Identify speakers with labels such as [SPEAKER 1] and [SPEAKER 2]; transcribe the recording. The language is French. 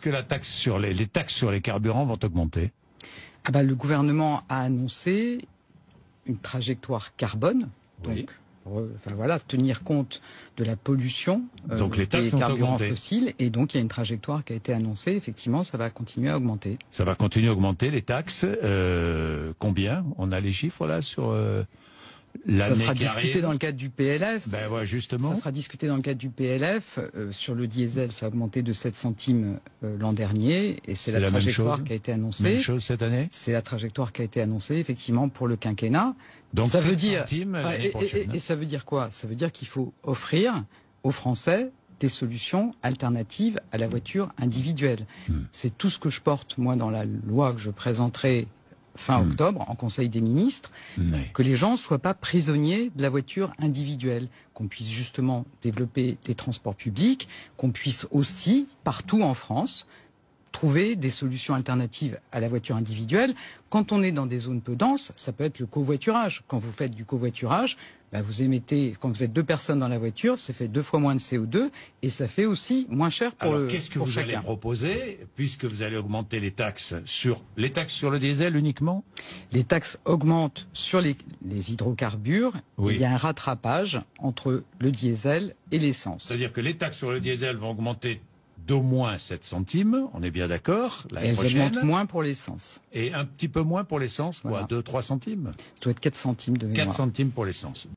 [SPEAKER 1] que la taxe sur les taxes sur les carburants vont augmenter?
[SPEAKER 2] Ah bah, le gouvernement a annoncé une trajectoire carbone,
[SPEAKER 1] Oui.
[SPEAKER 2] donc voilà, tenir compte de la pollution
[SPEAKER 1] Donc les taxes
[SPEAKER 2] des
[SPEAKER 1] vont
[SPEAKER 2] carburants
[SPEAKER 1] augmenter.
[SPEAKER 2] fossiles, et donc il y a une trajectoire qui a été annoncée. Effectivement, ça va continuer à augmenter.
[SPEAKER 1] Ça va continuer à augmenter les taxes. Combien? On a les chiffres là sur l'année
[SPEAKER 2] Ça sera
[SPEAKER 1] qui
[SPEAKER 2] discuté
[SPEAKER 1] arrive.
[SPEAKER 2] dans le cadre du PLF.
[SPEAKER 1] Ben ouais, justement.
[SPEAKER 2] Ça sera discuté dans le cadre du PLF. Sur le diesel, ça a augmenté de 7 centimes l'an dernier, et c'est la
[SPEAKER 1] même
[SPEAKER 2] trajectoire
[SPEAKER 1] chose.
[SPEAKER 2] qui a été
[SPEAKER 1] Même
[SPEAKER 2] annoncée.
[SPEAKER 1] chose cette année.
[SPEAKER 2] C'est la trajectoire qui a été annoncée, effectivement, pour le quinquennat.
[SPEAKER 1] Donc
[SPEAKER 2] ça
[SPEAKER 1] 7
[SPEAKER 2] veut dire,
[SPEAKER 1] centimes l'année prochaine.
[SPEAKER 2] et ça veut dire quoi? Ça veut dire qu'il faut offrir aux Français des solutions alternatives à la voiture individuelle. C'est tout ce que je porte, moi, dans la loi que je présenterai fin octobre en Conseil des ministres,
[SPEAKER 1] Oui.
[SPEAKER 2] que les gens ne soient pas prisonniers de la voiture individuelle, qu'on puisse justement développer des transports publics, qu'on puisse aussi, partout en France, trouver des solutions alternatives à la voiture individuelle. Quand on est dans des zones peu denses, ça peut être le covoiturage. Quand vous faites du covoiturage, vous émettez, quand vous êtes 2 personnes dans la voiture, ça fait 2 fois moins de CO2, et ça fait aussi moins cher pour
[SPEAKER 1] Alors qu'est-ce que
[SPEAKER 2] pour
[SPEAKER 1] vous
[SPEAKER 2] chacun.
[SPEAKER 1] allez proposer, puisque vous allez augmenter les taxes sur le diesel uniquement?
[SPEAKER 2] Les taxes augmentent sur les hydrocarbures.
[SPEAKER 1] Oui.
[SPEAKER 2] Il y a un rattrapage entre le diesel et l'essence.
[SPEAKER 1] C'est-à-dire que les taxes sur le diesel vont augmenter d'au moins 7 centimes, on est bien d'accord,
[SPEAKER 2] Et
[SPEAKER 1] l'année
[SPEAKER 2] elles
[SPEAKER 1] prochaine.
[SPEAKER 2] augmentent moins pour l'essence.
[SPEAKER 1] Et un petit peu moins pour l'essence, quoi,
[SPEAKER 2] Voilà.
[SPEAKER 1] 2-3 centimes.
[SPEAKER 2] Ça doit être 4 centimes de mémoire.
[SPEAKER 1] 4 centimes pour l'essence.